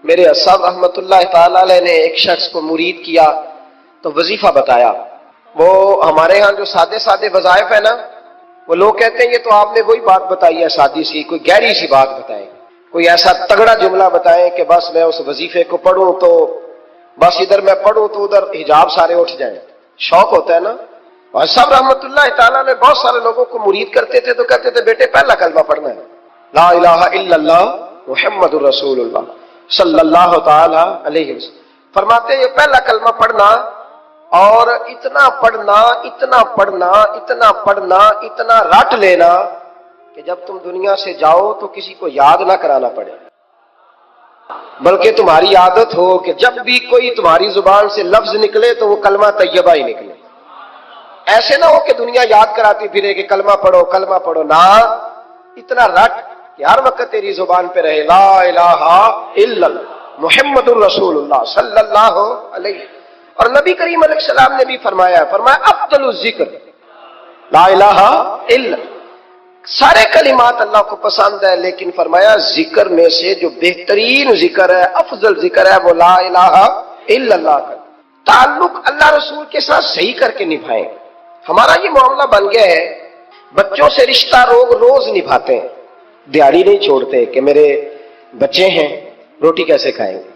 میرے صاحب رحمۃ اللہ تعالی علیہ نے ایک شخص کو مرید کیا تو وظیفہ بتایا. وہ ہمارے ہاں جو سادے سادے وظائف ہے نا، وہ لوگ کہتے ہیں یہ تو آپ نے وہی بات بتائی ہے سادی سی، کوئی گہری سی بات بتائیں، کوئی ایسا تگڑا جملہ بتائیں کہ بس میں اس وظیفے کو پڑھوں تو بس ادھر میں پڑھوں تو ادھر حجاب سارے اٹھ جائیں. شوق ہوتا ہے نا. اور صاحب رحمۃ اللہ تعالیٰ نے بہت سارے لوگوں کو مرید کرتے تھے تو کہتے تھے بیٹے پہلا کلمہ پڑھنا ہے، لا الہ الا اللہ محمد الرسول اللہ صلی اللہ تعالی علیہ وسلم. فرماتے ہیں یہ پہلا کلمہ پڑھنا اور اتنا پڑھنا اتنا پڑھنا اتنا پڑھنا اتنا رٹ لینا کہ جب تم دنیا سے جاؤ تو کسی کو یاد نہ کرانا پڑے، بلکہ تمہاری عادت ہو کہ جب بھی کوئی تمہاری زبان سے لفظ نکلے تو وہ کلمہ طیبہ ہی نکلے. ایسے نہ ہو کہ دنیا یاد کراتی پھرے کہ کلمہ پڑھو کلمہ پڑھو، نہ اتنا رٹ کہ ہر وقت تیری زبان پہ رہے لا الہ الا اللہ محمد الرسول اللہ صلی اللہ علیہ. اور نبی کریم علیہ السلام نے بھی فرمایا افضل الذکر لا الہ الا. سارے کلمات اللہ کو پسند ہے، لیکن فرمایا ذکر میں سے جو بہترین ذکر ہے، افضل ذکر ہے، وہ لا الہ الا اللہ کا. تعلق اللہ رسول کے ساتھ صحیح کر کے نبھائیں. ہمارا یہ معاملہ بن گیا ہے، بچوں سے رشتہ روز نبھاتے ہیں، دیہڑی نہیں چھوڑتے کہ میرے بچے ہیں روٹی کیسے کھائیں گے.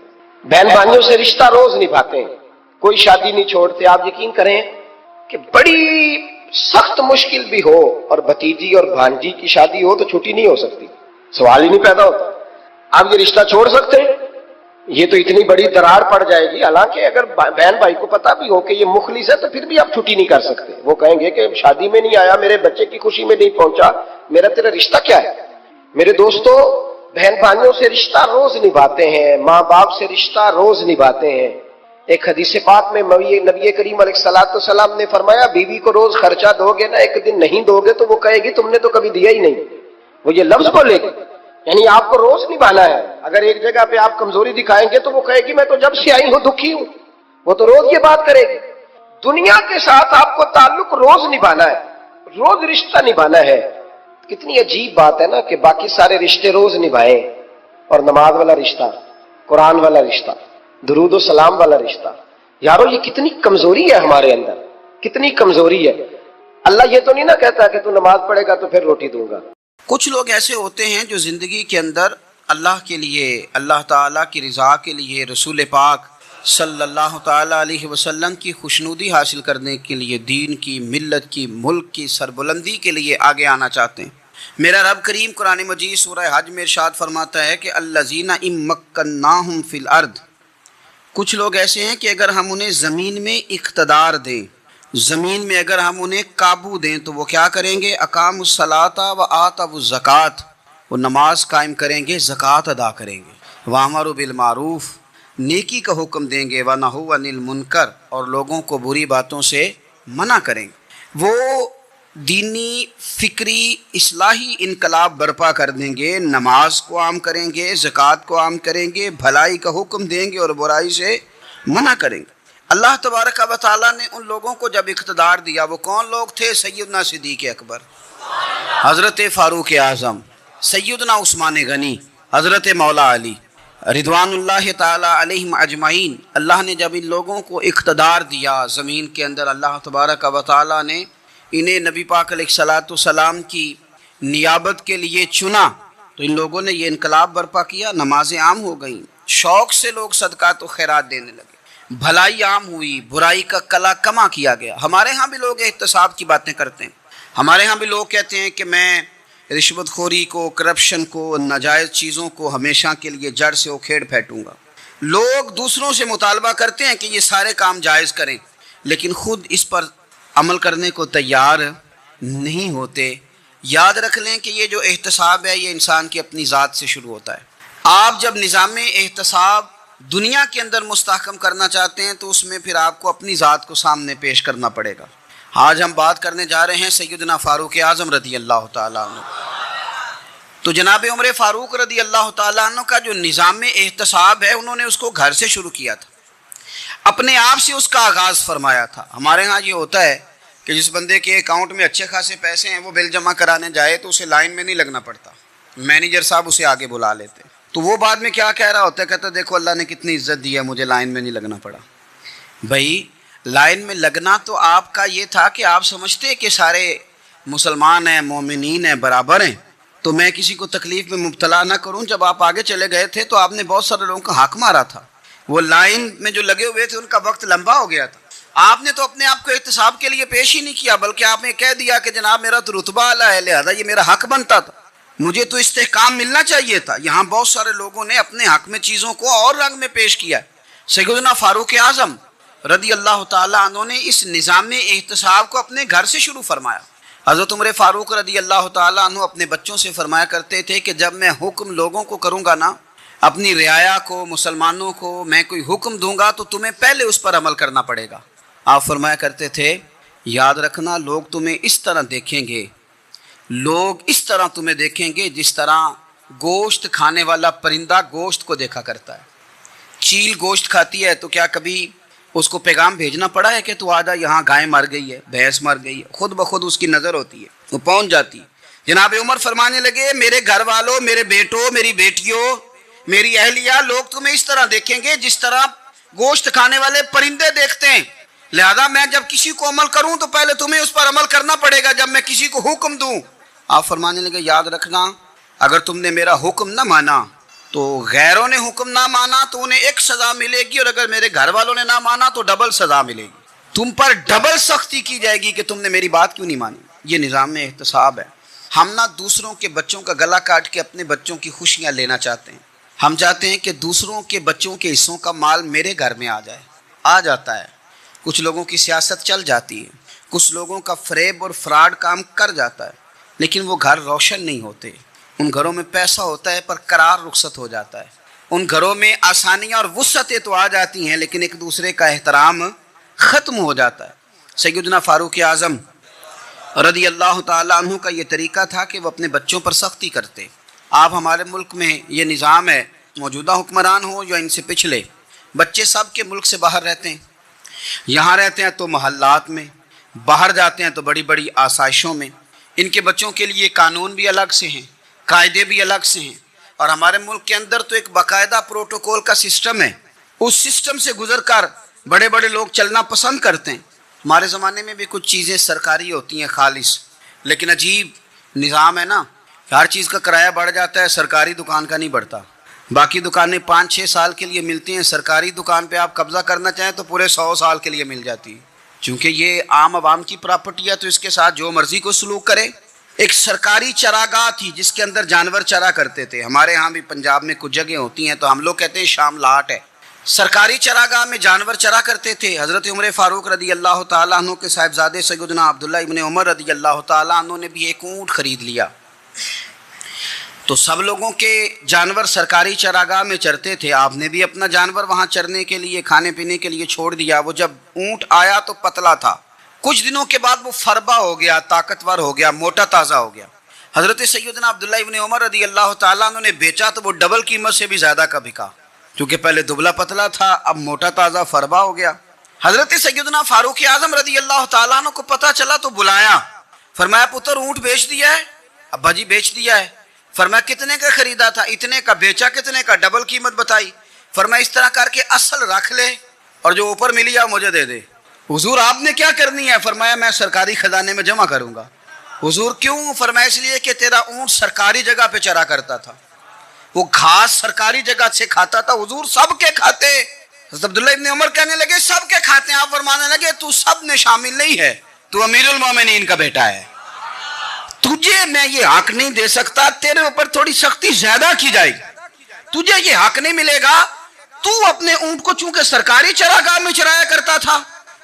بہن بھائیوں سے رشتہ روز نبھاتے ہیں، کوئی شادی نہیں چھوڑتے. آپ یقین کریں کہ بڑی سخت مشکل بھی ہو اور بھتیجی اور بھانجی کی شادی ہو تو چھٹی نہیں ہو سکتی، سوال ہی نہیں پیدا ہوتا. آپ یہ رشتہ چھوڑ سکتے ہیں؟ یہ تو اتنی بڑی درار پڑ جائے گی. حالانکہ اگر بہن بھائی کو پتا بھی ہو کہ یہ مخلص ہے تو پھر بھی آپ چھٹی نہیں کر سکتے. وہ کہیں گے کہ شادی میں نہیں آیا، میرے بچے کی خوشی میں نہیں پہنچا، میرا تیرا رشتہ کیا ہے. میرے دوستو، بہن بھائیوں سے رشتہ روز نبھاتے ہیں، ماں باپ سے رشتہ روز نبھاتے ہیں. ایک حدیث پاک میں نبی کریم علیہ الصلوۃ والسلام نے فرمایا بیوی کو روز خرچہ دو گے نا، ایک دن نہیں دو گے تو وہ کہے گی تم نے تو کبھی دیا ہی نہیں. وہ یہ لفظ بولے گی، یعنی آپ کو روز نبھانا ہے. اگر ایک جگہ پہ آپ کمزوری دکھائیں گے تو وہ کہے گی میں تو جب سے آئی ہوں دکھی ہوں. وہ تو روز یہ بات کرے گی. دنیا کے ساتھ آپ کو تعلق روز نبھانا ہے، روز رشتہ نبھانا ہے. کتنی عجیب بات ہے نا کہ باقی سارے رشتے روز نبھائیں اور نماز والا رشتہ، قرآن والا رشتہ، درود و سلام والا رشتہ. یارو یہ کتنی کمزوری ہے ہمارے اندر، کتنی کمزوری ہے. اللہ یہ تو نہیں نا کہتا کہ تو نماز پڑھے گا تو پھر روٹی دوں گا. کچھ لوگ ایسے ہوتے ہیں جو زندگی کے اندر اللہ کے لیے، اللہ تعالیٰ کی رضا کے لیے، رسول پاک صلی اللہ تعالیٰ علیہ وسلم کی خوشنودی حاصل کرنے کے لیے، دین کی، ملت کی، ملک کی سربلندی کے لیے آگے آنا چاہتے ہیں. میرا رب کریم قرآن مجید سورہ حج میں ارشاد فرماتا ہے کہ الذین ان مکناہم فی الارض. کچھ لوگ ایسے ہیں کہ اگر ہم انہیں زمین میں اقتدار دیں، زمین میں اگر ہم انہیں قابو دیں تو وہ کیا کریں گے؟ اقاموا الصلاۃ و آتوا الزکوٰۃ. وہ نماز قائم کریں گے، زکوٰۃ ادا کریں گے. وامروا بالمعروف، نیکی کا حکم دیں گے. ونہوا عن المنکر، اور لوگوں کو بری باتوں سے منع کریں گے. وہ دینی، فکری، اصلاحی انقلاب برپا کر دیں گے. نماز کو عام کریں گے، زکوٰۃ کو عام کریں گے، بھلائی کا حکم دیں گے اور برائی سے منع کریں گے. اللہ تبارک و تعالیٰ نے ان لوگوں کو جب اقتدار دیا، وہ کون لوگ تھے؟ سیدنا صدیق اکبر، حضرت فاروق اعظم، سیدنا عثمان غنی، حضرت مولا علی رضوان اللہ تعالی علیہم اجمعین. اللہ نے جب ان لوگوں کو اقتدار دیا زمین کے اندر، اللہ تبارک و تعالیٰ نے انہیں نبی پاک علیہ الصلوۃ والسلام کی نیابت کے لیے چنا، تو ان لوگوں نے یہ انقلاب برپا کیا. نمازیں عام ہو گئیں، شوق سے لوگ صدقات و خیرات دینے لگے، بھلائی عام ہوئی، برائی کا کلا کما کیا گیا. ہمارے ہاں بھی لوگ احتساب کی باتیں کرتے ہیں. ہمارے ہاں بھی لوگ کہتے ہیں کہ میں رشوت خوری کو، کرپشن کو، ناجائز چیزوں کو ہمیشہ کے لیے جڑ سے اکھیڑ پھینٹوں گا. لوگ دوسروں سے مطالبہ کرتے ہیں کہ یہ سارے کام جائز کریں، لیکن خود اس پر عمل کرنے کو تیار نہیں ہوتے. یاد رکھ لیں کہ یہ جو احتساب ہے یہ انسان کی اپنی ذات سے شروع ہوتا ہے. آپ جب نظام احتساب دنیا کے اندر مستحکم کرنا چاہتے ہیں تو اس میں پھر آپ کو اپنی ذات کو سامنے پیش کرنا پڑے گا. آج ہم بات کرنے جا رہے ہیں سیدنا فاروق اعظم رضی اللہ تعالیٰ عنہ. تو جناب عمر فاروق رضی اللہ تعالیٰ عنہ کا جو نظام احتساب ہے، انہوں نے اس کو گھر سے شروع کیا تھا، اپنے آپ سے اس کا آغاز فرمایا تھا. ہمارے ہاں یہ ہوتا ہے کہ جس بندے کے اکاؤنٹ میں اچھے خاصے پیسے ہیں وہ بل جمع کرانے جائے تو اسے لائن میں نہیں لگنا پڑتا، مینیجر صاحب اسے آگے بلا لیتے. تو وہ بعد میں کیا کہہ رہا ہوتا ہے, کہتا ہے دیکھو اللہ نے کتنی عزت دی ہے, مجھے لائن میں نہیں لگنا پڑا. بھائی لائن میں لگنا تو آپ کا یہ تھا کہ آپ سمجھتے کہ سارے مسلمان ہیں, مومنین ہیں, برابر ہیں, تو میں کسی کو تکلیف میں مبتلا نہ کروں. جب آپ آگے چلے گئے تھے تو آپ نے بہت سارے لوگوں کا حق مارا تھا. وہ لائن میں جو لگے ہوئے تھے ان کا وقت لمبا ہو گیا تھا. آپ نے تو اپنے آپ کو احتساب کے لیے پیش ہی نہیں کیا, بلکہ آپ نے کہہ دیا کہ جناب میرا تو رتبہ اعلیٰ ہے, لہذا یہ میرا حق بنتا تھا, مجھے تو استحکام ملنا چاہیے تھا. یہاں بہت سارے لوگوں نے اپنے حق میں چیزوں کو اور رنگ میں پیش کیا. سیدنا فاروق اعظم رضی اللہ تعالیٰ عنہ نے اس نظام احتساب کو اپنے گھر سے شروع فرمایا. حضرت عمر فاروق رضی اللہ تعالیٰ عنہ اپنے بچوں سے فرمایا کرتے تھے کہ جب میں حکم لوگوں کو کروں گا نا, اپنی رعایا کو, مسلمانوں کو میں کوئی حکم دوں گا تو تمہیں پہلے اس پر عمل کرنا پڑے گا. آپ فرمایا کرتے تھے یاد رکھنا لوگ تمہیں اس طرح دیکھیں گے, لوگ اس طرح تمہیں دیکھیں گے جس طرح گوشت کھانے والا پرندہ گوشت کو دیکھا کرتا ہے. چیل گوشت کھاتی ہے تو کیا کبھی اس کو پیغام بھیجنا پڑا ہے کہ تو آجا یہاں گائے مر گئی ہے, بھینس مر گئی ہے؟ خود بخود اس کی نظر ہوتی ہے, وہ پہنچ جاتی ہے. جناب عمر فرمانے لگے میرے گھر والوں, میرے بیٹوں, میری بیٹیوں, میری اہلیہ, لوگ تمہیں اس طرح دیکھیں گے جس طرح گوشت کھانے والے پرندے دیکھتے ہیں. لہذا میں جب کسی کو عمل کروں تو پہلے تمہیں اس پر عمل کرنا پڑے گا جب میں کسی کو حکم دوں. آپ فرمانے لگے یاد رکھنا اگر تم نے میرا حکم نہ مانا تو غیروں نے حکم نہ مانا تو انہیں ایک سزا ملے گی, اور اگر میرے گھر والوں نے نہ مانا تو ڈبل سزا ملے گی. تم پر ڈبل سختی کی جائے گی کہ تم نے میری بات کیوں نہیں مانی. یہ نظام میں احتساب ہے. ہم نہ دوسروں کے بچوں کا گلا کاٹ کے اپنے بچوں کی خوشیاں لینا چاہتے ہیں. ہم چاہتے ہیں کہ دوسروں کے بچوں کے حصوں کا مال میرے گھر میں آ جائے. آ جاتا ہے. کچھ لوگوں کی سیاست چل جاتی ہے, کچھ لوگوں کا فریب اور فراڈ کام کر جاتا ہے, لیکن وہ گھر روشن نہیں ہوتے. ان گھروں میں پیسہ ہوتا ہے پر قرار رخصت ہو جاتا ہے. ان گھروں میں آسانیاں اور وسعتیں تو آ جاتی ہیں لیکن ایک دوسرے کا احترام ختم ہو جاتا ہے. سیدنا فاروق اعظم رضی اللہ تعالیٰ عنہ کا یہ طریقہ تھا کہ وہ اپنے بچوں پر سختی کرتے. آپ ہمارے ملک میں یہ نظام ہے, موجودہ حکمران ہو یا ان سے پچھلے, بچے سب کے ملک سے باہر رہتے ہیں. یہاں رہتے ہیں تو محلات میں, باہر جاتے ہیں تو بڑی بڑی آسائشوں میں. ان کے بچوں کے لیے قانون بھی الگ سے ہیں, قاعدے بھی الگ سے ہیں, اور ہمارے ملک کے اندر تو ایک باقاعدہ پروٹوکول کا سسٹم ہے. اس سسٹم سے گزر کر بڑے بڑے لوگ چلنا پسند کرتے ہیں. ہمارے زمانے میں بھی کچھ چیزیں سرکاری ہوتی ہیں خالص, لیکن عجیب نظام ہے نا, ہر چیز کا کرایہ بڑھ جاتا ہے, سرکاری دکان کا نہیں بڑھتا. باقی دکانیں 5-6 سال کے لیے ملتی ہیں, سرکاری دکان پہ آپ قبضہ کرنا چاہیں تو پورے 100 سال کے لیے مل جاتی ہے. چونکہ یہ عام عوام کی پراپرٹی ہے تو اس کے ساتھ جو مرضی کو سلوک کرے. ایک سرکاری چراگاہ تھی جس کے اندر جانور چرا کرتے تھے. ہمارے ہاں بھی پنجاب میں کچھ جگہیں ہوتی ہیں تو ہم لوگ کہتے ہیں شام لاٹ ہے. سرکاری چراگاہ میں جانور چرا کرتے تھے. حضرت عمر فاروق رضی اللہ تعالیٰ عنہ کے صاحبزادے سیدنا عبداللہ ابن عمر رضی اللہ تعالیٰ عنہ نے بھی ایک اونٹ خرید لیا. تو سب لوگوں کے جانور سرکاری چراگاہ میں چرتے تھے. آپ نے بھی اپنا جانور وہاں چرنے کے لیے, کھانے پینے کے لیے چھوڑ دیا. وہ جب اونٹ آیا تو پتلا تھا, کچھ دنوں کے بعد وہ فربا ہو گیا, طاقتور ہو گیا, موٹا تازہ ہو گیا. حضرت سیدنا عبداللہ ابن عمر رضی اللہ تعالیٰ عنہ نے بیچا تو وہ ڈبل قیمت سے بھی زیادہ کا بکا, کیونکہ پہلے دبلا پتلا تھا, اب موٹا تازہ فربا ہو گیا. حضرت سیدنا فاروق اعظم رضی اللہ تعالیٰ عنہ کو پتہ چلا تو بلایا, فرمایا پتر اونٹ بیچ دیا ہے؟ ابا جی بیچ دیا ہے. فرمایا کتنے کا خریدا تھا؟ اتنے کا. بیچا کتنے کا؟ ڈبل قیمت بتائی. فرمایا اس طرح کر کے اصل رکھ لے اور جو اوپر ملی ہے مجھے دے دے. حضور آپ نے کیا کرنی ہے؟ فرمایا میں سرکاری خزانے میں جمع کروں گا. حضور کیوں؟ فرمایا اس لیے کہ تیرا اونٹ سرکاری جگہ پہ چرا کرتا تھا, وہ گھاس سرکاری جگہ سے کھاتا تھا. حضور سب کے کھاتے. حضرت عبداللہ ابن عمر کہنے لگے سب کے کھاتے ہیں. آپ فرمانے لگے تو سب میں شامل نہیں ہے, تو امیر المومنین کا بیٹا ہے, تجھے میں یہ حق نہیں دے سکتا, تیرے اوپر تھوڑی سختی زیادہ کی جائے گی, تجھے یہ حق نہیں ملے گا. تو اپنے اونٹ کو چونکہ سرکاری چراگاہ میں چرایا کرتا تھا,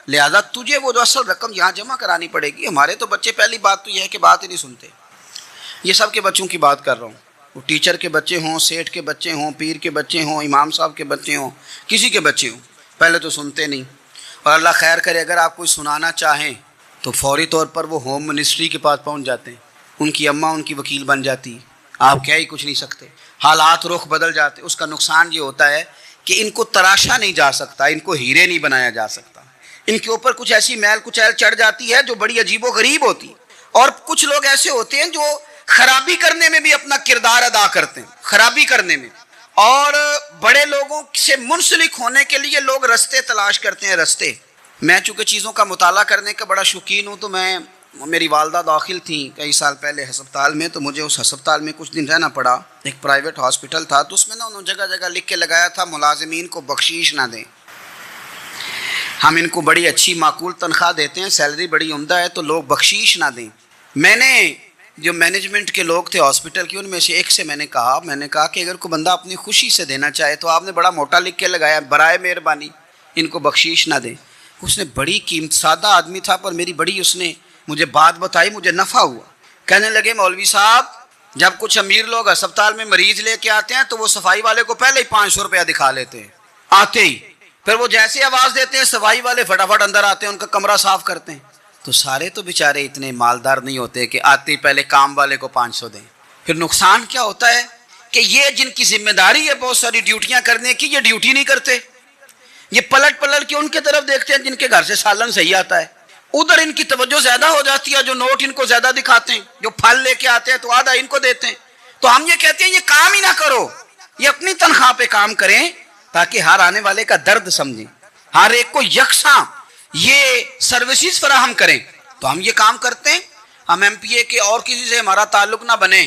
لہذا تجھے وہ جو اصل رقم یہاں جمع کرانی پڑے گی. ہمارے تو بچے پہلی بات تو یہ ہے کہ بات ہی نہیں سنتے. یہ سب کے بچوں کی بات کر رہا ہوں, وہ ٹیچر کے بچے ہوں, سیٹھ کے بچے ہوں, پیر کے بچے ہوں, امام صاحب کے بچے ہوں, کسی کے بچے ہوں, پہلے تو سنتے نہیں. اور اللہ خیر کرے اگر آپ کوئی سنانا چاہیں تو فوری طور پر وہ ہوم منسٹری کے پاس پہنچ جاتے ہیں, ان کی اماں ان کی وکیل بن جاتی, آپ کہہ ہی کچھ نہیں سکتے, حالات رخ بدل جاتے. اس کا نقصان یہ ہوتا ہے کہ ان کو تراشا نہیں جا سکتا, ان کو ہیرے نہیں بنایا جا سکتا, ان کے اوپر کچھ ایسی میل کچیل چڑھ جاتی ہے جو بڑی عجیب و غریب ہوتی. اور کچھ لوگ ایسے ہوتے ہیں جو خرابی کرنے میں بھی اپنا کردار ادا کرتے ہیں, خرابی کرنے میں. اور بڑے لوگوں سے منسلک ہونے کے لیے لوگ رستے تلاش کرتے ہیں. رستے، میں چونکہ چیزوں کا مطالعہ کرنے کا بڑا شوقین ہوں، تو میری والدہ داخل تھیں کئی سال پہلے ہسپتال میں، تو مجھے اس ہسپتال میں کچھ دن رہنا پڑا. ایک پرائیویٹ ہاسپٹل تھا، تو اس میں انہوں نے جگہ جگہ لکھ کے لگایا تھا ملازمین کو بخشیش نہ دیں، ہم ان کو بڑی اچھی معقول تنخواہ دیتے ہیں، سیلری بڑی عمدہ ہے، تو لوگ بخشیش نہ دیں. میں نے جو مینجمنٹ کے لوگ تھے ہاسپٹل کے، ان میں سے ایک سے میں نے کہا کہ اگر کوئی بندہ اپنی خوشی سے دینا چاہے تو آپ نے بڑا موٹا لکھ کے لگایا برائے مہربانی ان کو بخشیش نہ دیں. اس نے بڑی قیمت، سادہ آدمی تھا پر میری بڑی اس نے مجھے بات بتائی، مجھے نفع ہوا. کہنے لگے مولوی صاحب، جب کچھ امیر لوگ اسپتال میں مریض لے کے آتے ہیں تو وہ صفائی والے کو پہلے ہی 500 روپیہ دکھا لیتے ہیں آتے ہی، پھر وہ جیسے آواز دیتے ہیں صفائی والے فٹافٹ اندر آتے ہیں، ان کا کمرہ صاف کرتے ہیں. تو سارے تو بیچارے اتنے مالدار نہیں ہوتے کہ آتے ہی پہلے کام والے کو 500 دیں. پھر نقصان کیا ہوتا ہے کہ یہ جن کی ذمہ داری ہے بہت ساری ڈیوٹیاں کرنے کی، یہ ڈیوٹی نہیں کرتے، یہ پلٹ کے ان کے طرف دیکھتے ہیں جن کے گھر سے سالن صحیح آتا ہے، ادھر ان کی توجہ زیادہ ہو جاتی ہے، جو نوٹ ان کو زیادہ دکھاتے ہیں، جو پھل لے کے آتے ہیں تو آدھا ان کو دیتے ہیں. تو ہم یہ کہتے ہیں یہ کام ہی نہ کرو، یہ اپنی تنخواہ پہ کام کریں تاکہ ہر آنے والے کا درد سمجھیں، ہر ایک کو یکساں یہ سروسز فراہم کریں. تو ہم یہ کام کرتے ہیں. ہم ایم پی اے کے اور کسی سے ہمارا تعلق نہ بنے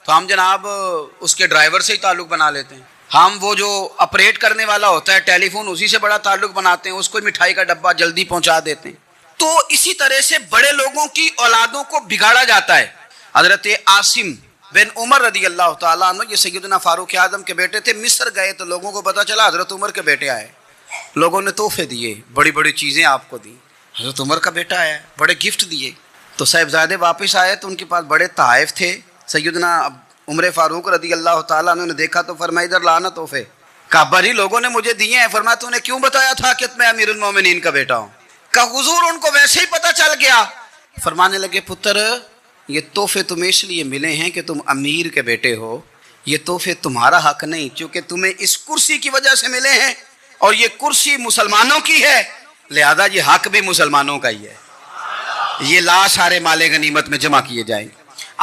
تو ہم جناب اس کے ڈرائیور سے ہی تعلق بنا لیتے ہیں. ہم وہ جو آپریٹ کرنے والا ہوتا ہے ٹیلی فون، اسی سے بڑا تعلق بناتے ہیں، اس کو مٹھائی کا ڈبہ جلدی پہنچا دیتے ہیں. تو اسی طرح سے بڑے لوگوں کی اولادوں کو بگاڑا جاتا ہے. حضرت عاصم بن عمر رضی اللہ تعالیٰ عنہ، یہ سیدنا فاروق اعظم کے بیٹے تھے، مصر گئے تو لوگوں کو پتا چلا حضرت عمر کے بیٹے آئے، لوگوں نے تحفے دیے، بڑی بڑی چیزیں آپ کو دی، حضرت عمر کا بیٹا آیا، بڑے گفٹ دیے. تو صاحبزادے واپس آئے تو ان کے پاس بڑے تحائف تھے. سیدنا عمر فاروق رضی اللہ تعالیٰ عنہ نے دیکھا تو فرمایا ادھر لانا تحفے. کہا بھری لوگوں نے مجھے دیے ہیں. فرمایا تو نے کیوں بتایا تھا کہ میں امیر المومنین کا بیٹا ہوں؟ کہا حضور ان کو ویسے ہی پتہ چل گیا. فرمانے لگے پتر، یہ تحفے تمہیں اس لیے ملے ہیں کہ تم امیر کے بیٹے ہو، یہ تحفے تمہارا حق نہیں، چونکہ تمہیں اس کرسی کی وجہ سے ملے ہیں اور یہ کرسی مسلمانوں کی ہے، لہذا یہ حق بھی مسلمانوں کا ہی ہے. یہ لا سارے مال غنیمت میں جمع کیے جائیں.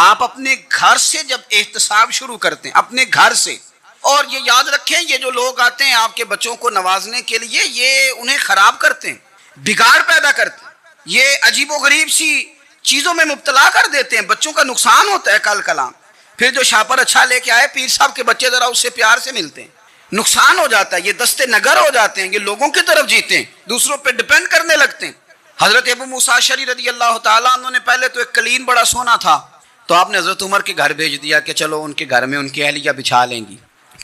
آپ اپنے گھر سے جب احتساب شروع کرتے ہیں، اپنے گھر سے، اور یہ یاد رکھیں یہ جو لوگ آتے ہیں آپ کے بچوں کو نوازنے کے لیے، یہ انہیں خراب کرتے ہیں، بگاڑ پیدا کرتے ہیں، یہ عجیب و غریب سی چیزوں میں مبتلا کر دیتے ہیں، بچوں کا نقصان ہوتا ہے کل کلام. پھر جو شاپر اچھا لے کے آئے پیر صاحب کے بچے ذرا اس سے پیار سے ملتے ہیں، نقصان ہو جاتا ہے، یہ دستے نگر ہو جاتے ہیں، یہ لوگوں کی طرف جیتے ہیں، دوسروں پہ ڈیپینڈ کرنے لگتے ہیں. حضرت ابو موسیٰ اشعری رضی اللہ تعالیٰ عنہ نے پہلے تو ایک قلین بڑا سونا تھا، تو آپ نے حضرت عمر کے گھر بھیج دیا کہ چلو ان کے گھر میں ان کی اہلیہ بچھا لیں گی.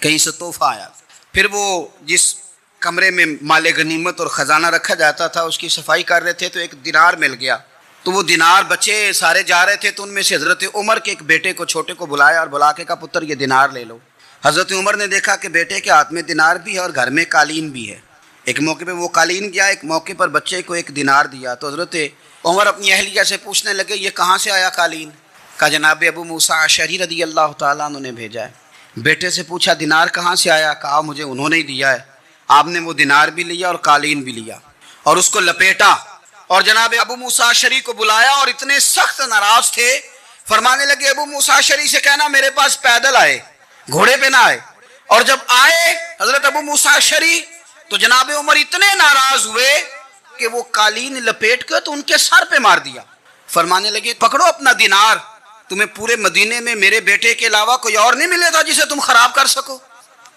کہیں سے تحفہ آیا. پھر وہ جس کمرے میں مال غنیمت اور خزانہ رکھا جاتا تھا اس کی صفائی کر رہے تھے تو ایک دینار مل گیا. تو وہ دینار بچے سارے جا رہے تھے تو ان میں سے حضرت عمر کے ایک بیٹے کو چھوٹے کو بلایا اور بلا کے کہا پتر یہ دینار لے لو. حضرت عمر نے دیکھا کہ بیٹے کے ہاتھ میں دینار بھی ہے اور گھر میں قالین بھی ہے. ایک موقع پہ وہ قالین گیا، ایک موقع پر بچے کو ایک دینار دیا. تو حضرت عمر اپنی اہلیہ سے پوچھنے لگے یہ کہاں سے آیا قالین؟ کہا جناب ابو موسیٰ اشعری رضی اللہ تعالیٰ عنہ نے بھیجا ہے. بیٹے سے پوچھا دینار کہاں سے آیا؟ کہا مجھے انہوں نے ہی دیا ہے. آپ نے وہ دینار بھی لیا اور قالین بھی لیا اور اس کو لپیٹا اور جناب ابو موسیٰ اشعری کو بلایا اور اتنے سخت ناراض تھے. فرمانے لگے ابو موسیٰ اشعری سے کہنا میرے پاس پیدل آئے، گھوڑے پہ نہ آئے. اور جب آئے حضرت ابو موسیٰ اشعری تو جناب عمر اتنے ناراض ہوئے کہ وہ قالین لپیٹ کے تو ان کے سر پہ مار دیا. فرمانے لگے پکڑو اپنا دینار، تمہیں پورے مدینے میں میرے بیٹے کے علاوہ کوئی اور نہیں ملے گا جسے تم خراب کر سکو.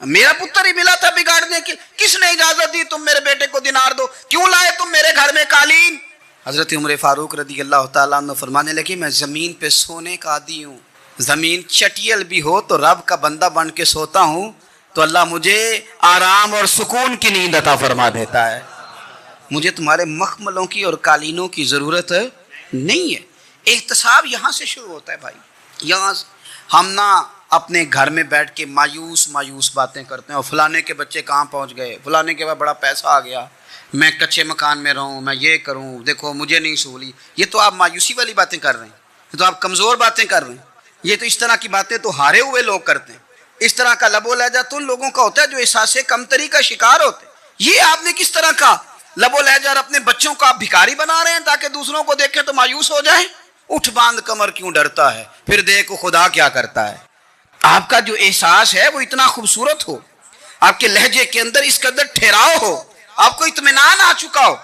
میرا پتر ہی ملا تھا بگاڑنے کی، کس نے اجازت دی تم میرے بیٹے کو دینار دو؟ کیوں لائے تم میرے گھر میں قالین؟ حضرت عمر فاروق رضی اللہ تعالیٰ عنہ فرمانے لگے میں زمین پہ سونے کا عادی ہوں، زمین چٹیل بھی ہو تو رب کا بندہ بن کے سوتا ہوں تو اللہ مجھے آرام اور سکون کی نیند عطا فرما دیتا ہے. مجھے تمہارے مخملوں کی اور قالینوں کی ضرورت نہیں ہے. احتساب یہاں سے شروع ہوتا ہے بھائی. یہاں ہم نہ اپنے گھر میں بیٹھ کے مایوس باتیں کرتے ہیں اور فلانے کے بچے کہاں پہنچ گئے، فلانے کے بعد بڑا پیسہ آ گیا، میں کچے مکان میں رہوں، میں یہ کروں، دیکھو مجھے نہیں سہولی. یہ تو آپ مایوسی والی باتیں کر رہے ہیں، یہ تو آپ کمزور باتیں کر رہے ہیں. یہ تو اس طرح کی باتیں تو ہارے ہوئے لوگ کرتے ہیں. اس طرح کا لب و لہجہ تو ان لوگوں کا ہوتا ہے جو احساس کمتری کا شکار ہوتے ہیں. یہ آپ نے کس طرح کا لب و لہجہ اور اپنے بچوں کو آپ بھکاری بنا رہے ہیں تاکہ دوسروں کو دیکھیں تو مایوس ہو جائیں. اٹھ باندھ کمر کیوں ڈرتا ہے، پھر دیکھو خدا کیا کرتا ہے. آپ کا جو احساس ہے وہ اتنا خوبصورت ہو آپ کے لہجے کے اندر اس قدر ٹھہراؤ ہو، آپ کو اطمینان آ چکا ہو،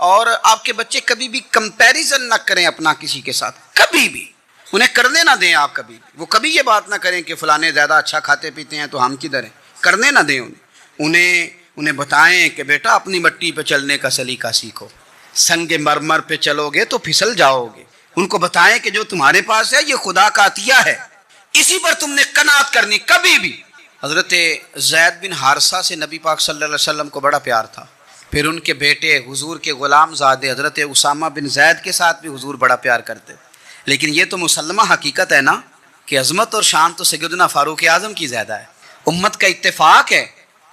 اور آپ کے بچے کبھی بھی کمپیریزن نہ کریں اپنا کسی کے ساتھ، کبھی بھی انہیں کرنے نہ دیں آپ، کبھی وہ کبھی یہ بات نہ کریں کہ فلانے زیادہ اچھا کھاتے پیتے ہیں تو ہم کدھر ہیں، کرنے نہ دیں انہیں بتائیں کہ بیٹا اپنی مٹی پہ چلنے کا سلیقہ سیکھو، سنگ مرمر پہ چلو گے تو پھسل جاؤ گے، ان کو بتائیں کہ جو تمہارے پاس ہے یہ خدا کا عطیہ ہے، اسی پر تم نے قناعت کرنی کبھی بھی۔ حضرت زید بن حارثہ سے نبی پاک صلی اللہ علیہ وسلم کو بڑا پیار تھا، پھر ان کے بیٹے حضور کے غلام زادے حضرت اسامہ بن زید کے ساتھ بھی حضور بڑا پیار کرتے، لیکن یہ تو مسلمہ حقیقت ہے نا کہ عظمت اور شان تو سیدنا فاروق اعظم کی زیادہ ہے۔ امت کا اتفاق ہے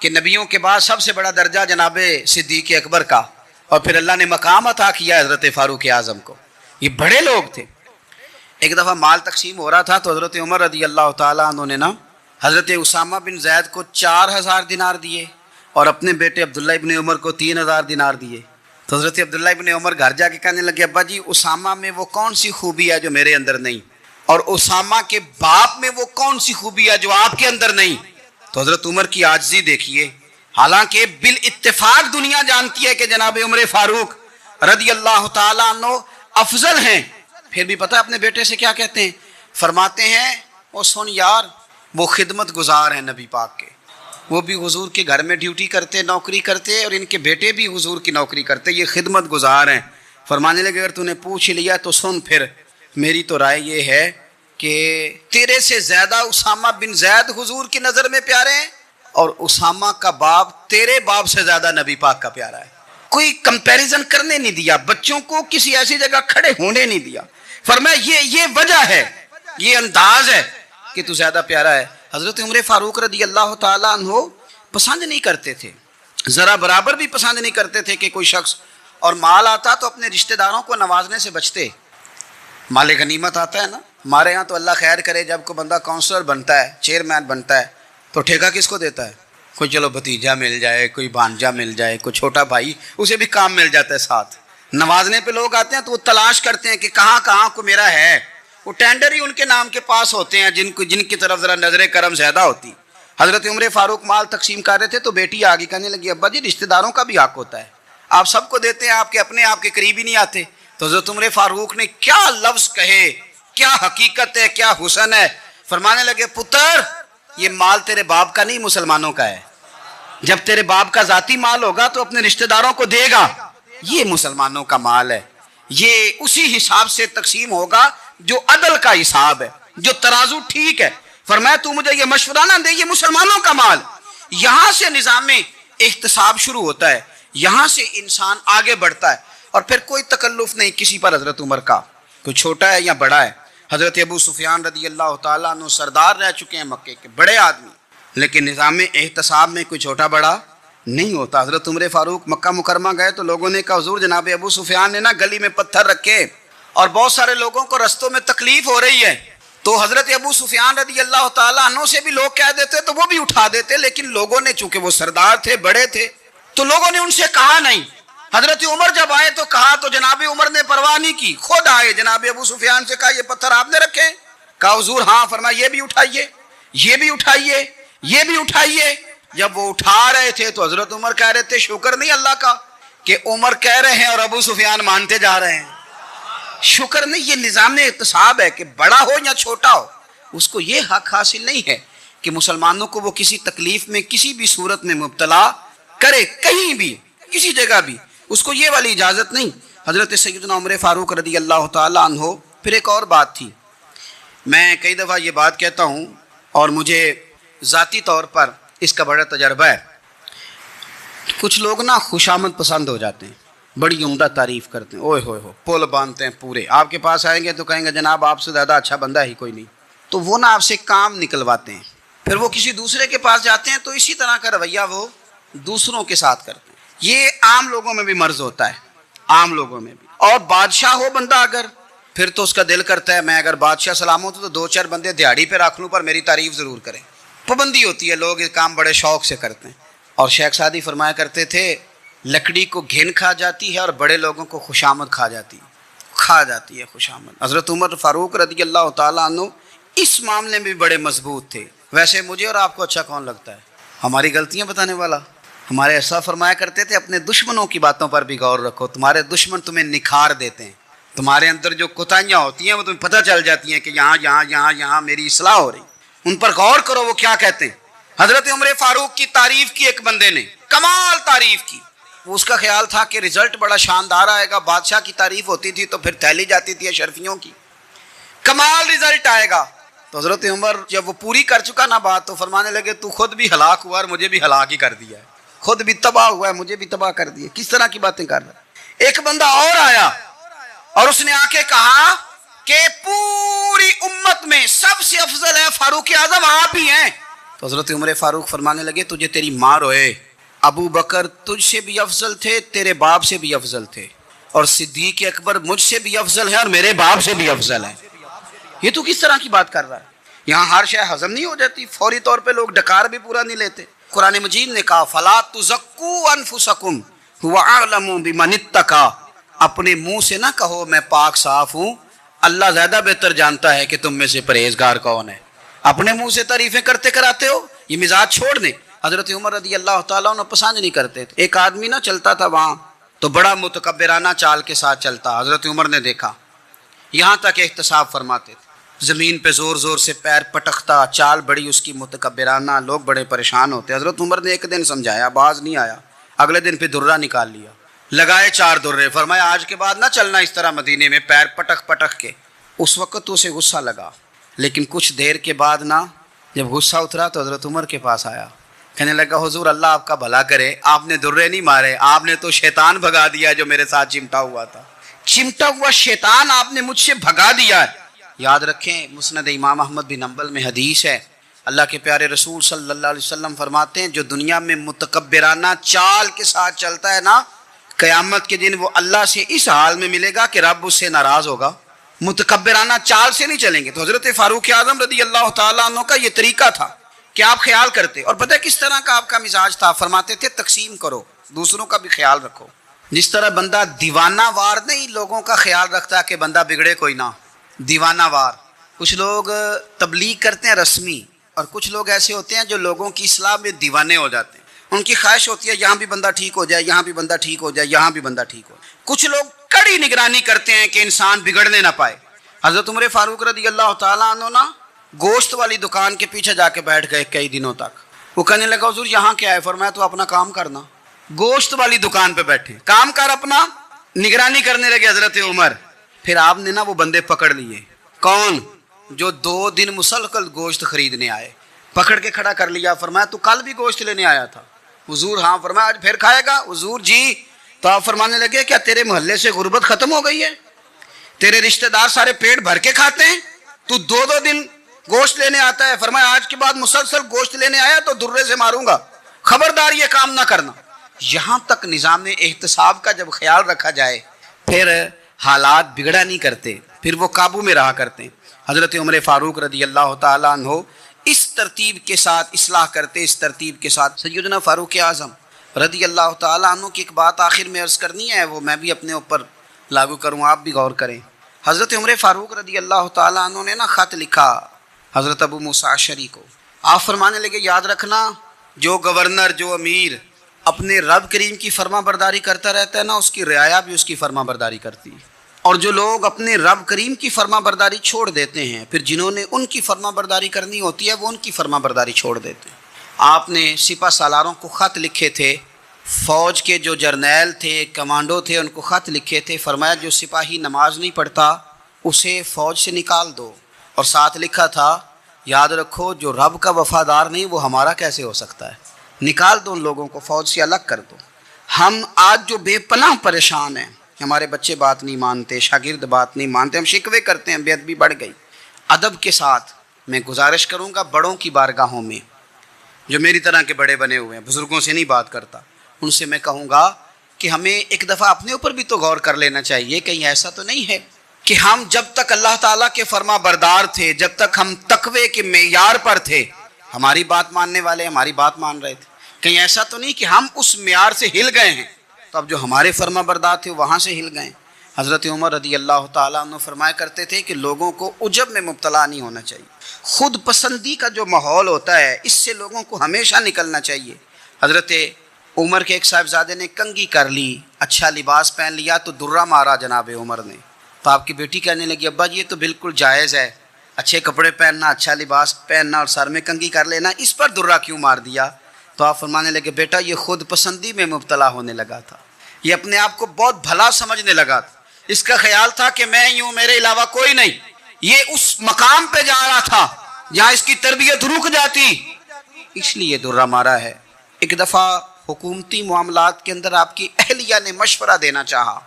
کہ نبیوں کے بعد سب سے بڑا درجہ جناب صدیق اکبر کا، اور پھر اللہ نے مقام عطا کیا حضرت فاروق اعظم کو، یہ بڑے لوگ تھے۔ ایک دفعہ مال تقسیم ہو رہا تھا تو حضرت عمر رضی اللہ تعالیٰ عنہ نے نا حضرت اسامہ بن زید کو 4000 دینار دیے اور اپنے بیٹے عبداللہ ابن عمر کو 3000 دینار دیے۔ تو حضرت عبداللہ ابن عمر گھر جا کے کہنے لگے ابا جی اسامہ میں وہ کون سی خوبی ہے جو میرے اندر نہیں، اور اسامہ کے باپ میں وہ کون سی خوبی ہے جو آپ کے اندر نہیں۔ تو حضرت عمر کی عاجزی دیکھیے، حالانکہ بالاتفاق دنیا جانتی ہے کہ جناب عمر فاروق رضی اللہ تعالیٰ عنہ افضل ہیں، پھر بھی پتہ اپنے بیٹے سے کیا کہتے ہیں، فرماتے ہیں او سن یار وہ خدمت گزار ہیں نبی پاک کے، وہ بھی حضور کے گھر میں ڈیوٹی کرتے، نوکری کرتے، اور ان کے بیٹے بھی حضور کی نوکری کرتے، یہ خدمت گزار ہیں۔ فرمانے لگے اگر تو نے پوچھ لیا تو سن، پھر میری تو رائے یہ ہے کہ تیرے سے زیادہ اسامہ بن زید حضور کی نظر میں پیارے ہیں، اور اسامہ کا باپ تیرے باپ سے زیادہ نبی پاک کا پیارا ہے۔ کوئی کمپیریزن کرنے نہیں دیا، بچوں کو کسی ایسی جگہ کھڑے ہونے نہیں دیا، فرمایا یہ وجہ ہے، یہ انداز ہے کہ تو زیادہ پیارا ہے۔ حضرت عمر فاروق رضی اللہ تعالیٰ عنہ پسند نہیں کرتے تھے، ذرا برابر بھی پسند نہیں کرتے تھے کہ کوئی شخص اور مال آتا تو اپنے رشتہ داروں کو نوازنے سے بچتے۔ مال غنیمت آتا ہے نا، ہمارے ہاں تو اللہ خیر کرے جب کوئی بندہ کونسلر بنتا ہے، چیئرمین بنتا ہے، تو ٹھیکہ کس کو دیتا ہے؟ کوئی چلو بھتیجا مل جائے، کوئی بھانجا مل جائے، کوئی چھوٹا بھائی، اسے بھی کام مل جاتا ہے ساتھ۔ نوازنے پہ لوگ آتے ہیں تو وہ تلاش کرتے ہیں کہ کہاں کہاں کو میرا ہے، وہ ٹینڈر ہی ان کے نام کے پاس ہوتے ہیں جن کی طرف ذرا نظر کرم زیادہ ہوتی۔ حضرت عمر فاروق مال تقسیم کر رہے تھے تو بیٹی آگے کہنے لگی ابا جی رشتہ داروں کا بھی حق ہوتا ہے، آپ سب کو دیتے ہیں، آپ کے قریب ہی نہیں آتے۔ تو حضرت عمر فاروق نے کیا لفظ کہے، کیا حقیقت ہے، کیا حسن ہے، فرمانے لگے پتر یہ مال تیرے باپ کا نہیں مسلمانوں کا ہے، جب تیرے باپ کا ذاتی مال ہوگا تو اپنے رشتہ داروں کو دے گا، یہ مسلمانوں کا مال ہے، یہ اسی حساب سے تقسیم ہوگا جو عدل کا حساب ہے، جو ترازو ٹھیک ہے۔ فرمایا تو مجھے یہ مشورہ نہ دے، یہ مسلمانوں کا مال۔ یہاں سے نظام احتساب شروع ہوتا ہے، یہاں سے انسان آگے بڑھتا ہے، اور پھر کوئی تکلف نہیں کسی پر حضرت عمر کا، کوئی چھوٹا ہے یا بڑا ہے۔ حضرت ابو سفیان رضی اللہ تعالیٰ عنہ سردار رہ چکے ہیں مکے کے، بڑے آدمی، لیکن نظام احتساب میں کوئی چھوٹا بڑا نہیں ہوتا۔ حضرت عمر فاروق مکہ مکرمہ گئے تو لوگوں نے کہا حضور جناب ابو سفیان نے نا گلی میں پتھر رکھے اور بہت سارے لوگوں کو رستوں میں تکلیف ہو رہی ہے، تو حضرت ابو سفیان رضی اللہ تعالیٰ عنہ سے بھی لوگ کہہ دیتے تو وہ بھی اٹھا دیتے، لیکن لوگوں نے چونکہ وہ سردار تھے، بڑے تھے، تو لوگوں نے ان سے کہا نہیں۔ حضرت عمر جب آئے تو کہا تو جناب عمر نے پرواہ نہیں کی، خود آئے جناب ابو سفیان سے کہا یہ پتھر آپ نے رکھے؟ کہا حضور ہاں۔ فرمایا یہ بھی اٹھائیے، یہ بھی اٹھائیے، یہ بھی اٹھائیے۔ جب وہ اٹھا رہے تھے تو حضرت عمر کہہ رہے تھے شکر نہیں اللہ کا کہ عمر کہہ رہے ہیں اور ابو سفیان مانتے جا رہے ہیں، شکر نہیں۔ یہ نظام احتساب ہے کہ بڑا ہو یا چھوٹا ہو، اس کو یہ حق حاصل نہیں ہے کہ مسلمانوں کو وہ کسی تکلیف میں کسی بھی صورت میں مبتلا کرے، کہیں بھی کسی جگہ بھی، اس کو یہ والی اجازت نہیں۔ حضرت سیدنا عمر فاروق رضی اللہ تعالیٰ عنہ۔ پھر ایک اور بات تھی، میں کئی دفعہ یہ بات کہتا ہوں اور مجھے ذاتی طور پر اس کا بڑا تجربہ ہے، کچھ لوگ نا خوشامد پسند ہو جاتے ہیں، بڑی عمدہ تعریف کرتے ہیں، اوئے ہوئے ہو پول باندھتے ہیں پورے، آپ کے پاس آئیں گے تو کہیں گے جناب آپ سے زیادہ اچھا بندہ ہی کوئی نہیں، تو وہ نا آپ سے کام نکلواتے ہیں، پھر وہ کسی دوسرے کے پاس جاتے ہیں تو اسی طرح کا رویہ وہ دوسروں کے ساتھ کرتے ہیں۔ یہ عام لوگوں میں بھی مرض ہوتا ہے، عام لوگوں میں بھی۔ اور بادشاہ ہو بندہ اگر، پھر تو اس کا دل کرتا ہے میں اگر بادشاہ سلام ہوں تو 2-4 بندے دیہڑی پہ رکھ لوں پر میری تعریف ضرور کریں، پابندی ہوتی ہے، لوگ یہ کام بڑے شوق سے کرتے ہیں۔ اور شیخ سعدی فرمایا کرتے تھے لکڑی کو گھن کھا جاتی ہے اور بڑے لوگوں کو خوشامد کھا جاتی ہے خوشامد۔ حضرت عمر فاروق رضی اللہ تعالیٰ عنہ اس معاملے میں بھی بڑے مضبوط تھے۔ ویسے مجھے اور آپ کو اچھا کون لگتا ہے؟ ہماری غلطیاں بتانے والا. ہمارے ایسا فرمایا کرتے تھے اپنے دشمنوں کی باتوں پر بھی غور رکھو, تمہارے دشمن تمہیں نکھار دیتے ہیں, تمہارے اندر جو کوتاہیاں ہوتی ہیں وہ تمہیں پتہ چل جاتی ہیں کہ یہاں میری اصلاح ہو رہی, ان پر غور کرو وہ کیا کہتے ہیں. حضرت عمر فاروق کی تعریف کی ایک بندے نے, کمال تعریف کی. وہ اس کا خیال تھا کہ رزلٹ بڑا شاندار آئے گا, بادشاہ کی تعریف ہوتی تھی تو پھر تھیلی جاتی تھی اشرفیوں کی, کمال رزلٹ آئے گا. تو حضرت عمر جب وہ پوری کر چکا نا بات, تو فرمانے لگے تو خود بھی ہلاک ہوا اور مجھے بھی ہلاک ہی کر دیا ہے, خود بھی تباہ ہوا ہے مجھے بھی تباہ کر دیا. کس طرح کی باتیں کر رہا ہے. ایک بندہ اور آیا اور اس نے آ کے کہا کہ پوری امت میں سب سے افضل ہے فاروق اعظم آپ ہی ہیں. تو حضرت عمر فاروق فرمانے لگے تجھے تیری ماں روئے, ابو بکر تجھ سے بھی افضل تھے, تیرے باپ سے بھی افضل تھے, اور صدیق اکبر مجھ سے بھی افضل ہے اور میرے باپ سے بھی افضل ہے. یہ تو کس طرح کی بات کر رہا ہے. یہاں ہر شے ہضم نہیں ہو جاتی, فوری طور پہ لوگ ڈکار بھی پورا نہیں لیتے. قرآن مجید نے کہا فلا تزکوا انفسکم هو اعلم بمن اتقى, اپنے منہ سے نہ کہو میں پاک صاف ہوں, اللہ زیادہ بہتر جانتا ہے کہ تم میں سے پرہیزگار کون ہے. اپنے منہ سے تعریفیں کرتے کراتے ہو, یہ مزاج چھوڑ دیں. حضرت عمر رضی اللہ تعالیٰ عنہ پسند نہیں کرتے تھے. ایک آدمی نہ چلتا تھا وہاں تو بڑا متکبرانہ چال کے ساتھ چلتا. حضرت عمر نے دیکھا, یہاں تک احتساب فرماتے تھے, زمین پہ زور زور سے پیر پٹکتا, چال بڑی اس کی متکبرانہ, لوگ بڑے پریشان ہوتے. حضرت عمر نے ایک دن سمجھایا, باز نہیں آیا. اگلے دن پہ درہ نکال لیا, لگائے 4 درے, فرمایا آج کے بعد نہ چلنا اس طرح مدینے میں پیر پٹک پٹک کے. اس وقت تو اسے غصہ لگا, لیکن کچھ دیر کے بعد نا جب غصہ اترا تو حضرت عمر کے پاس آیا, کہنے لگا حضور اللہ آپ کا بھلا کرے, آپ نے درے نہیں مارے, آپ نے تو شیطان بھگا دیا جو میرے ساتھ چمٹا ہوا تھا. چمٹا ہوا شیطان آپ نے مجھ سے بھگا دیا ہے. یاد رکھیں مسند امام احمد بن حنبل میں حدیث ہے, اللہ کے پیارے رسول صلی اللہ علیہ وسلم فرماتے ہیں جو دنیا میں متکبرانہ چال کے ساتھ چلتا ہے نا, قیامت کے دن وہ اللہ سے اس حال میں ملے گا کہ رب اس سے ناراض ہوگا. متکبرانہ چال سے نہیں چلیں گے. تو حضرت فاروق اعظم رضی اللہ تعالیٰ عنہ کا یہ طریقہ تھا کہ آپ خیال کرتے, اور پتہ کس طرح کا آپ کا مزاج تھا, فرماتے تھے تقسیم کرو, دوسروں کا بھی خیال رکھو. جس طرح بندہ دیوانہ وار نہیں لوگوں کا خیال رکھتا کہ بندہ بگڑے کوئی نہ, دیوانہ وار. کچھ لوگ تبلیغ کرتے ہیں رسمی, اور کچھ لوگ ایسے ہوتے ہیں جو لوگوں کی اصلاح میں دیوانے ہو جاتے ہیں. ان کی خواہش ہوتی ہے یہاں بھی بندہ ٹھیک ہو جائے, یہاں بھی بندہ ٹھیک ہو جائے, یہاں بھی بندہ ٹھیک ہو. کچھ لوگ کڑی نگرانی کرتے ہیں کہ انسان بگڑنے نہ پائے. حضرت عمر فاروق رضی اللہ تعالیٰ عنہ نا گوشت والی دکان کے پیچھے جا کے بیٹھ گئے کئی دنوں تک. وہ کہنے لگا حضور یہاں کیا ہے, فرمایا تو اپنا کام کرنا. گوشت والی دکان پہ بیٹھے, کام کر اپنا, نگرانی کرنے لگے حضرت عمر. پھر آپ نے نا وہ بندے پکڑ لیے. کون؟ جو 2 دن مسلسل گوشت خریدنے آئے, پکڑ کے کھڑا کر لیا. فرمایا تو کل بھی گوشت لینے آیا تھا؟ حضور ہاں. فرمایا آج پھر کھائے گا؟ حضور جی. تو آپ فرمانے لگے کیا تیرے محلے سے غربت ختم ہو گئی ہے؟ تیرے رشتہ دار سارے پیٹ بھر کے کھاتے ہیں, تو 2 دن گوشت لینے آتا ہے. فرمایا آج کے بعد مسلسل گوشت لینے آیا تو درے سے ماروں گا, خبردار یہ کام نہ کرنا. یہاں تک نظام احتساب کا جب خیال رکھا جائے پھر حالات بگڑا نہیں کرتے, پھر وہ قابو میں رہا کرتے. حضرت عمر فاروق رضی اللہ تعالیٰ عنہ اس ترتیب کے ساتھ اصلاح کرتے, اس ترتیب کے ساتھ. سیدنا فاروق اعظم رضی اللہ تعالیٰ عنہ کی ایک بات آخر میں عرض کرنی ہے, وہ میں بھی اپنے اوپر لاگو کروں, آپ بھی غور کریں. حضرت عمر فاروق رضی اللہ تعالیٰ عنہ نے نا خط لکھا حضرت ابو موسیٰ اشعری کو. آپ فرمانے لگے یاد رکھنا جو گورنر, جو امیر اپنے رب کریم کی فرما برداری کرتا رہتا ہے نا, اس کی رعایا بھی اس کی فرما برداری کرتی ہے. اور جو لوگ اپنے رب کریم کی فرما برداری چھوڑ دیتے ہیں, پھر جنہوں نے ان کی فرما برداری کرنی ہوتی ہے وہ ان کی فرما برداری چھوڑ دیتے ہیں. آپ نے سپہ سالاروں کو خط لکھے تھے, فوج کے جو جرنیل تھے, کمانڈو تھے, ان کو خط لکھے تھے. فرمایا جو سپاہی نماز نہیں پڑھتا اسے فوج سے نکال دو, اور ساتھ لکھا تھا یاد رکھو جو رب کا وفادار نہیں وہ ہمارا کیسے ہو سکتا ہے, نکال دو ان لوگوں کو, فوج سے الگ کر دو. ہم آج جو بے پناہ پریشان ہیں, ہمارے بچے بات نہیں مانتے, شاگرد بات نہیں مانتے, ہم شکوے کرتے ہیں, بے ادبی بڑھ گئی. ادب کے ساتھ میں گزارش کروں گا بڑوں کی بارگاہوں میں, جو میری طرح کے بڑے بنے ہوئے ہیں, بزرگوں سے نہیں بات کرتا, ان سے میں کہوں گا کہ ہمیں ایک دفعہ اپنے اوپر بھی تو غور کر لینا چاہیے. کہیں ایسا تو نہیں ہے کہ ہم جب تک اللہ تعالیٰ کے فرما بردار تھے, جب تک ہم تقوی کے معیار پر تھے, ہماری بات ماننے والے ہماری بات مان رہے تھے. کہیں ایسا تو نہیں کہ ہم اس معیار سے ہل گئے ہیں تو اب جو ہمارے فرما بردار تھے وہاں سے ہل گئے. حضرت عمر رضی اللہ تعالیٰ عنہ فرمایا کرتے تھے کہ لوگوں کو عجب میں مبتلا نہیں ہونا چاہیے، خود پسندی کا جو ماحول ہوتا ہے اس سے لوگوں کو ہمیشہ نکلنا چاہیے۔ حضرت عمر کے ایک صاحبزادے نے کنگھی کر لی، اچھا لباس پہن لیا تو درہ مارا جناب عمر نے، تو آپ کی بیٹی کہنے لگی ابا جی یہ تو بالکل جائز ہے، اچھے کپڑے پہننا، اچھا لباس پہننا اور سر میں کنگھی کر لینا، اس پر درہ کیوں مار دیا؟ تو آپ فرمانے لگے بیٹا یہ خود پسندی میں مبتلا ہونے لگا تھا، یہ اپنے آپ کو بہت بھلا سمجھنے لگا تھا، اس کا خیال تھا کہ میں یوں میرے علاوہ کوئی نہیں، یہ اس مقام پہ جا رہا تھا جہاں اس کی تربیت رک جاتی، اس لیے درہ مارا ہے۔ ایک دفعہ حکومتی معاملات کے اندر آپ کی اہلیہ نے مشورہ دینا چاہا،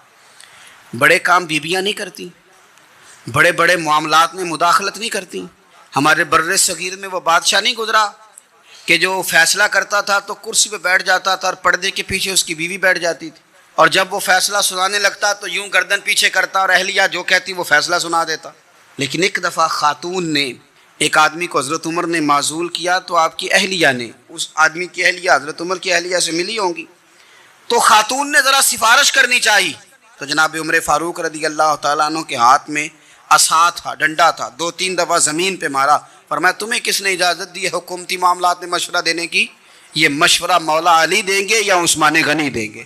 بڑے کام بیویاں نہیں کرتی، بڑے بڑے معاملات میں مداخلت نہیں کرتی۔ ہمارے بر صغیر میں وہ بادشاہ نہیں گزرا کہ جو فیصلہ کرتا تھا تو کرسی پہ بیٹھ جاتا تھا اور پردے کے پیچھے اس کی بیوی بیٹھ جاتی تھی، اور جب وہ فیصلہ سنانے لگتا تو یوں گردن پیچھے کرتا اور اہلیہ جو کہتی وہ فیصلہ سنا دیتا۔ لیکن ایک دفعہ خاتون نے ایک آدمی کو حضرت عمر نے معزول کیا تو آپ کی اہلیہ نے، اس آدمی کی اہلیہ حضرت عمر کی اہلیہ سے ملی ہوں گی، تو خاتون نے ذرا سفارش کرنی چاہی، تو جناب عمر فاروق رضی اللہ تعالیٰ عنہ کے ہاتھ میں عصا تھا، ڈنڈا تھا، 2-3 دفعہ زمین پہ مارا، فرمایا تمہیں کس نے اجازت دی ہے حکومتی معاملات میں مشورہ دینے کی؟ یہ مشورہ مولا علی دیں گے یا عثمان غنی دیں گے؟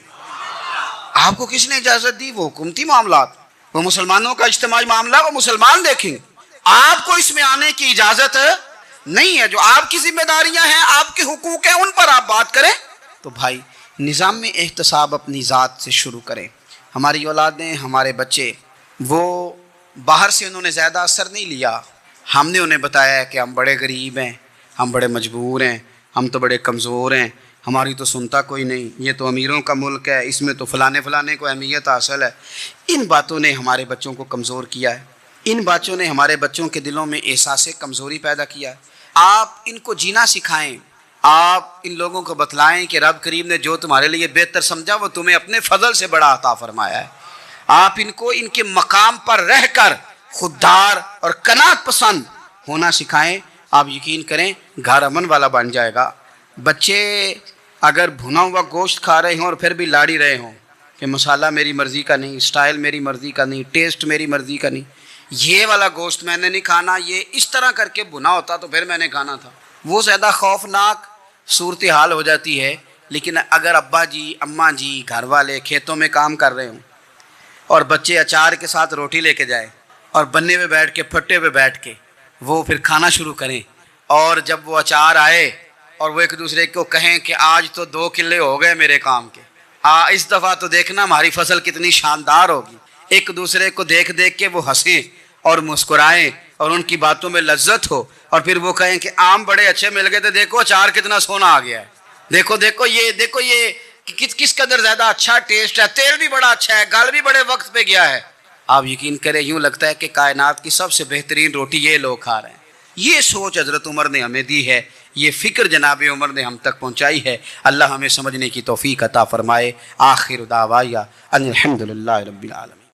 آپ کو کس نے اجازت دی؟ وہ حکومتی معاملات، وہ مسلمانوں کا اجتماعی معاملہ، وہ مسلمان دیکھیں گے، آپ کو اس میں آنے کی اجازت نہیں ہے، جو آپ کی ذمہ داریاں ہیں، آپ کے حقوق ہیں، ان پر آپ بات کریں۔ تو بھائی نظام میں احتساب اپنی ذات سے شروع کریں۔ ہماری اولادیں، ہمارے بچے، وہ باہر سے انہوں نے زیادہ اثر نہیں لیا، ہم نے انہیں بتایا ہے کہ ہم بڑے غریب ہیں، ہم بڑے مجبور ہیں، ہم تو بڑے کمزور ہیں، ہماری تو سنتا کوئی نہیں، یہ تو امیروں کا ملک ہے، اس میں تو فلانے کو اہمیت حاصل ہے۔ ان باتوں نے ہمارے بچوں کو کمزور کیا ہے، ان باتوں نے ہمارے بچوں کے دلوں میں احساس کمزوری پیدا کیا ہے۔ آپ ان کو جینا سکھائیں، آپ ان لوگوں کو بتلائیں کہ رب کریم نے جو تمہارے لیے بہتر سمجھا وہ تمہیں اپنے فضل سے بڑا عطا فرمایا ہے۔ آپ ان کو ان کے مقام پر رہ کر خوددار اور قناعت پسند ہونا سکھائیں، آپ یقین کریں گھر امن والا بن جائے گا۔ بچے اگر بھنا ہوا گوشت کھا رہے ہوں اور پھر بھی لاڑی رہے ہوں کہ مسالہ میری مرضی کا نہیں، سٹائل میری مرضی کا نہیں، ٹیسٹ میری مرضی کا نہیں، یہ والا گوشت میں نے نہیں کھانا، یہ اس طرح کر کے بھنا ہوتا تو پھر میں نے کھانا تھا، وہ زیادہ خوفناک صورتحال ہو جاتی ہے۔ لیکن اگر ابا جی، اماں جی، گھر والے کھیتوں میں کام کر رہے ہوں اور بچے اچار کے ساتھ روٹی لے کے جائیں اور بننے پہ بیٹھ کے، پھٹے پہ بیٹھ کے وہ پھر کھانا شروع کریں، اور جب وہ اچار آئے اور وہ ایک دوسرے کو کہیں کہ آج تو 2 کلے ہو گئے میرے کام کے، اس دفعہ تو دیکھنا ہماری فصل کتنی شاندار ہوگی، ایک دوسرے کو دیکھ دیکھ کے وہ ہنسیں اور مسکرائیں اور ان کی باتوں میں لذت ہو، اور پھر وہ کہیں کہ آم بڑے اچھے مل گئے تھے، دیکھو اچار کتنا سونا آ گیا ہے، دیکھو یہ کس قدر زیادہ اچھا ٹیسٹ ہے، تیل بھی بڑا اچھا ہے، گل بھی بڑے وقت پہ گیا ہے۔ آپ یقین کریں یوں لگتا ہے کہ کائنات کی سب سے بہترین روٹی یہ لوگ کھا رہے ہیں۔ یہ سوچ حضرت عمر نے ہمیں دی ہے، یہ فکر جناب عمر نے ہم تک پہنچائی ہے۔ اللہ ہمیں سمجھنے کی توفیق عطا فرمائے۔ آخر دعوایا ان الحمدللہ رب العالمین۔